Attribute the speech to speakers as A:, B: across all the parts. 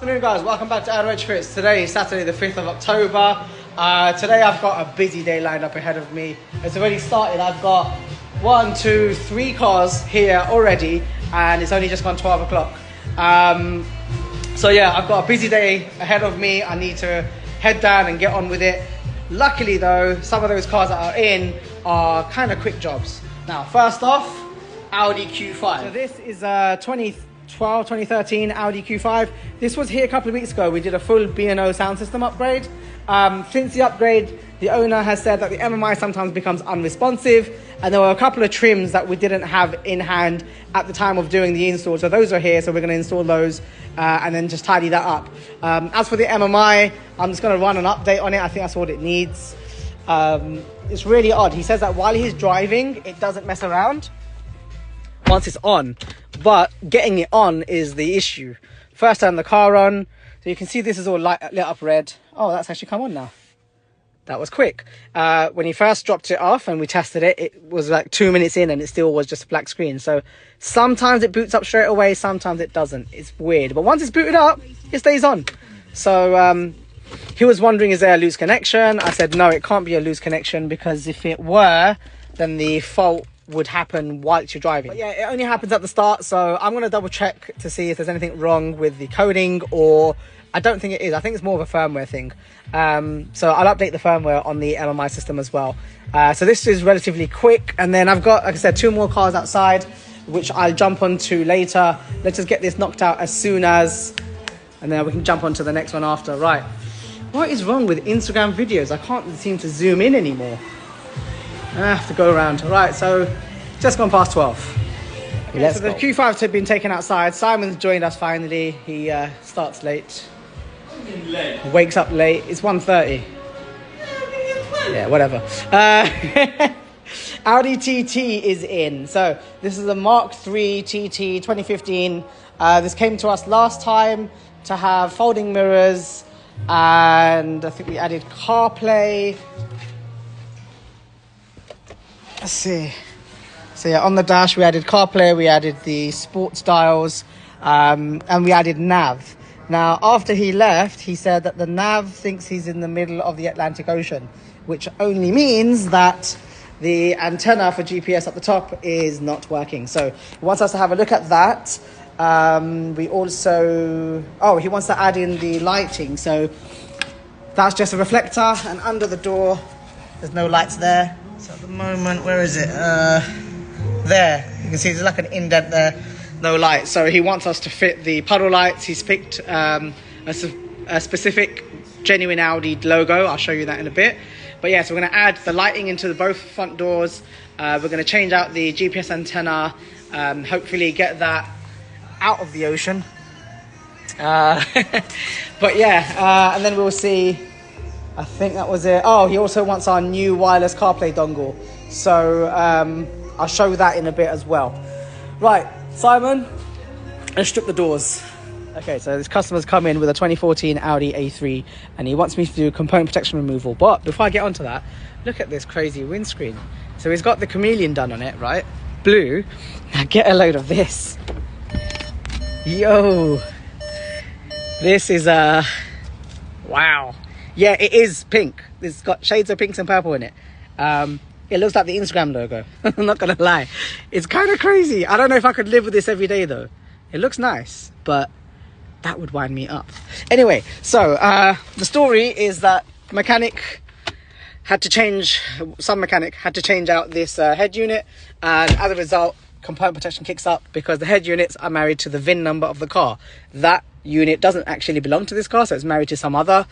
A: Good afternoon guys, welcome back to Audi Tricks. Today is Saturday the 5th of October. Today I've got a busy day lined up ahead of me. It's already started. I've got 1, 2, 3 cars here already and it's only just gone 12 o'clock. So yeah, I've got a busy day ahead of me. I need to head down and get on with it. Luckily though, some of those cars that are in are kind of quick jobs. Now first off, Audi Q5. So this is 2013 Audi Q5. This was here a couple of weeks ago. We did a full B&O sound system upgrade. Since the upgrade, the owner has said that the MMI sometimes becomes unresponsive, and there were a couple of trims that we didn't have in hand at the time of doing the install. So those are here, so we're going to install those and then just tidy that up. As for the MMI, I'm just going to run an update on it. I think that's what it needs. It's really odd. He says that while he's driving, it doesn't mess around once it's on, but getting it on is the issue. First turn the car on, so you can see this is all lit up red. Oh, that's actually come on now. That was quick. When he first dropped it off and we tested it, it was like 2 minutes in and it still was just a black screen. So sometimes it boots up straight away, sometimes it doesn't. It's weird, but once it's booted up, it stays on. So he was wondering, is there a loose connection? I said, no, it can't be a loose connection, because if it were, then the fault would happen whilst you're driving. But yeah, it only happens at the start, so I'm going to double check to see if there's anything wrong with the coding, or I don't think it is. I think it's more of a firmware thing. So I'll update the firmware on the LMI system as well. So this is relatively quick, and then I've got, like I said, 2 more cars outside, which I'll jump onto later. Let's just get this knocked out as soon as, and then we can jump onto the next one after. Right. What is wrong with Instagram videos? I can't seem to zoom in anymore. I have to go around. Right, so just gone past 12. Okay, so the Q5s have been taken outside. Simon's joined us finally. He starts late. Wakes up late. It's 1:30. Yeah, whatever. Audi TT is in. So this is a Mark III TT 2015. This came to us last time to have folding mirrors, and I think we added CarPlay. Let's see. So yeah, on the dash we added CarPlay, we added the sports dials, and we added nav. Now, after he left, he said that the nav thinks he's in the middle of the Atlantic Ocean, which only means that the antenna for GPS at the top is not working. So he wants us to have a look at that. We also... Oh, he wants to add in the lighting. So that's just a reflector, and under the door, there's no lights there. So at the moment, where is it? There. You can see there's like an indent there. No light. So he wants us to fit the puddle lights. He's picked a specific genuine Audi logo. I'll show you that in a bit. But yeah, so we're going to add the lighting into both front doors. We're going to change out the GPS antenna. Hopefully get that out of the ocean. But yeah, and then we'll see. I think that was it. Oh, he also wants our new wireless CarPlay dongle. So I'll show that in a bit as well. Right, Simon, let's strip the doors. Okay, so this customer's come in with a 2014 Audi A3 and he wants me to do component protection removal. But before I get onto that, look at this crazy windscreen. So he's got the chameleon done on it, right? Blue. Now get a load of this. Yo. This is wow. Yeah, it is pink. It's got shades of pinks and purple in it. It looks like the Instagram logo. I'm not gonna lie. It's kind of crazy. I don't know if I could live with this every day though. It looks nice, but that would wind me up. Anyway, so the story is that some mechanic had to change out this head unit, and as a result, component protection kicks up because the head units are married to the VIN number of the car. That unit doesn't actually belong to this car, so it's married to some other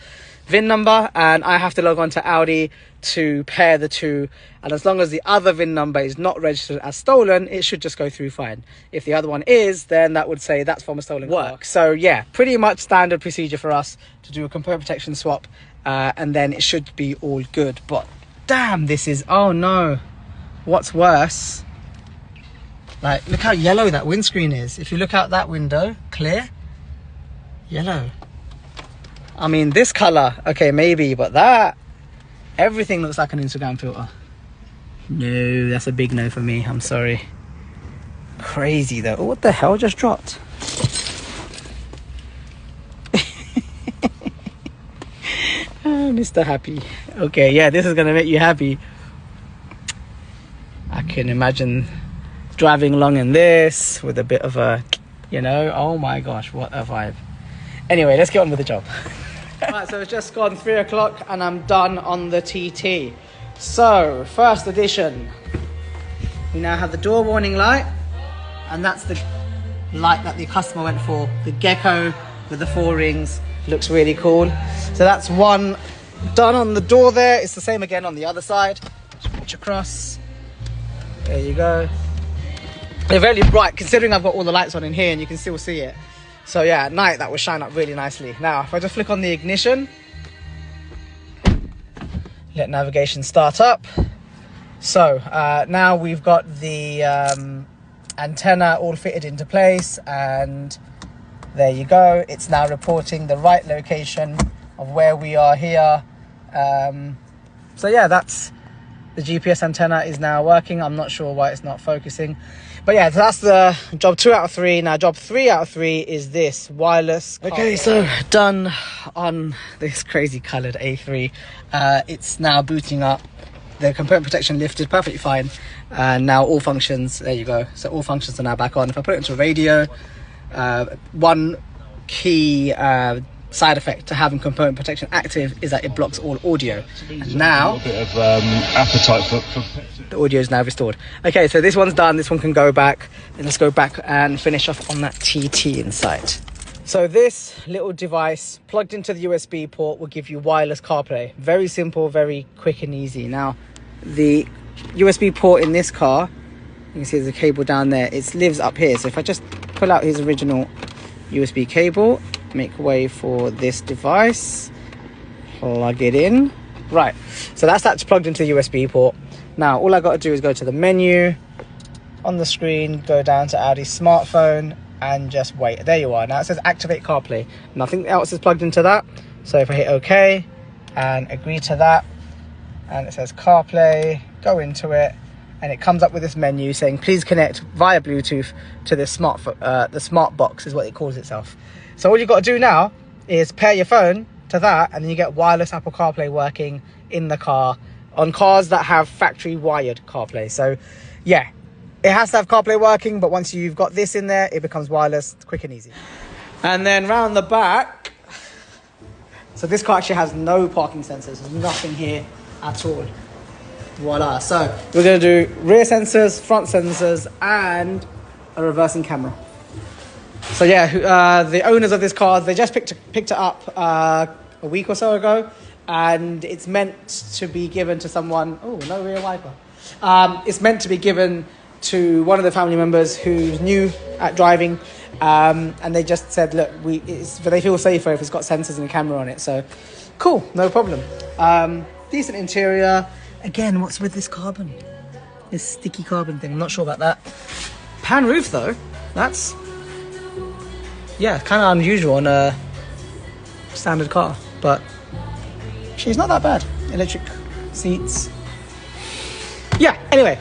A: VIN number, and I have to log on to Audi to pair the two, and as long as the other VIN number is not registered as stolen, it should just go through fine. If the other one is, then that would say that's from a stolen car. So yeah, pretty much standard procedure for us to do a component protection swap, and then it should be all good. But damn, this is, oh no, what's worse, like look how yellow that windscreen is. If you look out that window, clear, yellow. I mean, this color, okay, maybe, but that, everything looks like an Instagram filter. No, that's a big no for me. I'm sorry. Crazy though. Oh, what the hell just dropped? Mr. Happy. Okay, yeah, this is gonna make you happy. I can imagine driving along in this with a bit of a, you know, oh my gosh, what a vibe. Anyway, let's get on with the job. Right, so it's just gone 3 o'clock and I'm done on the TT. So, first edition. We now have the door warning light, and that's the light that the customer went for. The gecko with the 4 rings. Looks really cool. So that's one done on the door there. It's the same again on the other side. Just reach across. There you go. They're very bright considering I've got all the lights on in here and you can still see it. So yeah, at night that will shine up really nicely. Now, if I just flick on the ignition, let navigation start up. So now we've got the antenna all fitted into place, and there you go. It's now reporting the right location of where we are here. So yeah, that's the GPS antenna is now working. I'm not sure why it's not focusing. But yeah, that's the job 2 out of 3. Now job 3 out of 3 is this wireless. Okay, so done on this crazy coloured A3. It's now booting up. The component protection lifted perfectly fine. And now all functions, there you go. So all functions are now back on. If I put it into radio, one key side effect to having component protection active is that it blocks all audio. And now a bit of appetite for the audio is now restored. Okay, so this one's done. This one can go back, and let's go back and finish off on that TT inside. So this little device plugged into the USB port will give you wireless CarPlay. Very simple, very quick and easy. Now the USB port in this car, you can see there's a cable down there. It lives up here. So if I just pull out his original USB cable, make way for this device, plug it in. Right, so that's plugged into the USB port. Now all I got to do is go to the menu on the screen, go down to Audi smartphone and just wait. There you are. Now it says activate CarPlay. Nothing else is plugged into that. So if I hit OK and agree to that, and it says CarPlay, go into it, and it comes up with this menu saying please connect via Bluetooth to this the smart box is what it calls itself. So all you've got to do now is pair your phone to that, and then you get wireless Apple CarPlay working in the car on cars that have factory wired CarPlay. So yeah, it has to have CarPlay working, but once you've got this in there, it becomes wireless, quick and easy. And then round the back, so this car actually has no parking sensors. There's nothing here at all. Voila. So we're going to do rear sensors, front sensors, and a reversing camera. So yeah, the owners of this car, they just picked it up a week or so ago, and it's meant to be given to someone. Oh, no rear wiper. It's meant to be given to one of the family members who's new at driving, and they just said, look, they feel safer if it's got sensors and a camera on it. So cool, no problem. Decent interior. Again, what's with this carbon? This sticky carbon thing, I'm not sure about that. Pan roof though, that's, yeah, kind of unusual on a standard car, but she's not that bad. Electric seats. Yeah, anyway,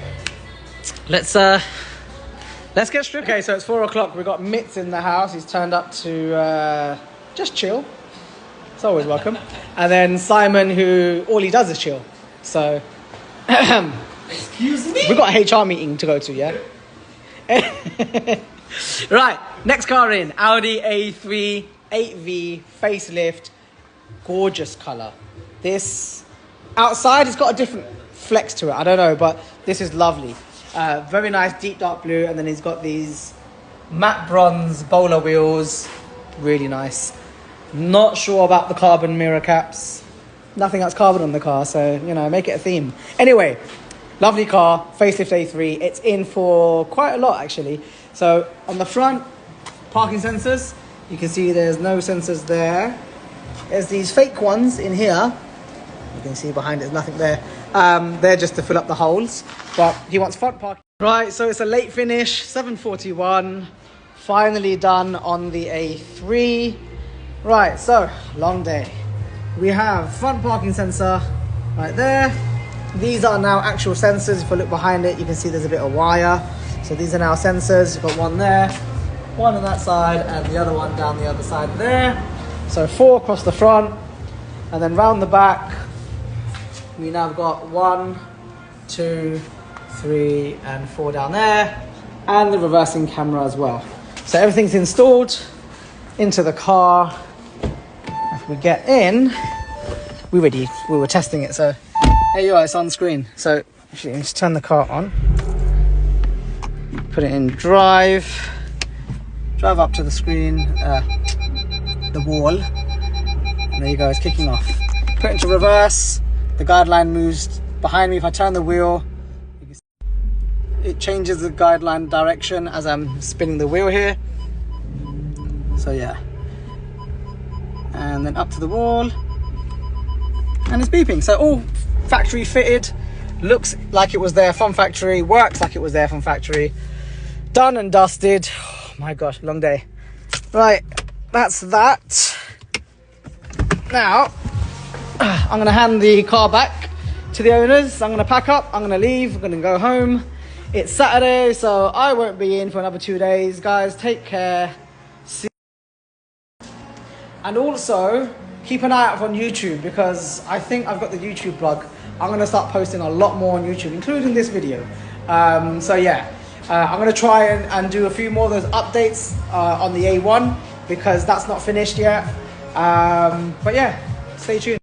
A: let's get straight. Okay, so it's 4 o'clock. We've got Mitz in the house. He's turned up to just chill. It's always welcome. And then Simon, who all he does is chill. So, excuse me? We've got a HR meeting to go to, yeah? Right, next car in. Audi A3 8V facelift. Gorgeous colour. This, outside, it's got a different flex to it. I don't know, but this is lovely. Very nice deep dark blue, and then he's got these matte bronze bowler wheels. Really nice. Not sure about the carbon mirror caps. Nothing that's carbon on the car, so, you know, make it a theme. Anyway, lovely car, facelift A3. It's in for quite a lot, actually. So, on the front, parking sensors. You can see there's no sensors there. There's these fake ones in here. You can see behind it, there's nothing there. They're just to fill up the holes. But he wants front parking. Right, so it's a late finish, 7:41. Finally done on the A3. Right, so, long day. We have front parking sensor right there. These are now actual sensors. If I look behind it, you can see there's a bit of wire. So these are now sensors. You've got one there, one on that side, and the other one down the other side there. So 4 across the front. And then round the back, we now have got 1, 2, 3, and 4 down there, and the reversing camera as well. So everything's installed into the car. If we get in, we were testing it, so here you are, it's on screen. So actually, let's turn the car on, put it in drive up to the screen, the wall, and there you go, it's kicking off. Put it into reverse, the guideline moves behind me. If I turn the wheel, it changes the guideline direction as I'm spinning the wheel here. So yeah, and then up to the wall, and it's beeping. So all factory fitted, looks like it was there from factory, works like it was there from factory, done and dusted. Oh my gosh, long day. Right, that's that. Now I'm gonna hand the car back to the owners. I'm gonna pack up, I'm gonna leave, I'm gonna go home. It's Saturday, so I won't be in for another 2 days. Guys, take care. See. And also keep an eye out on YouTube, because I think I've got the YouTube blog. I'm going to start posting a lot more on YouTube, including this video. So yeah, I'm going to try and do a few more of those updates on the A1, because that's not finished yet. But yeah, stay tuned.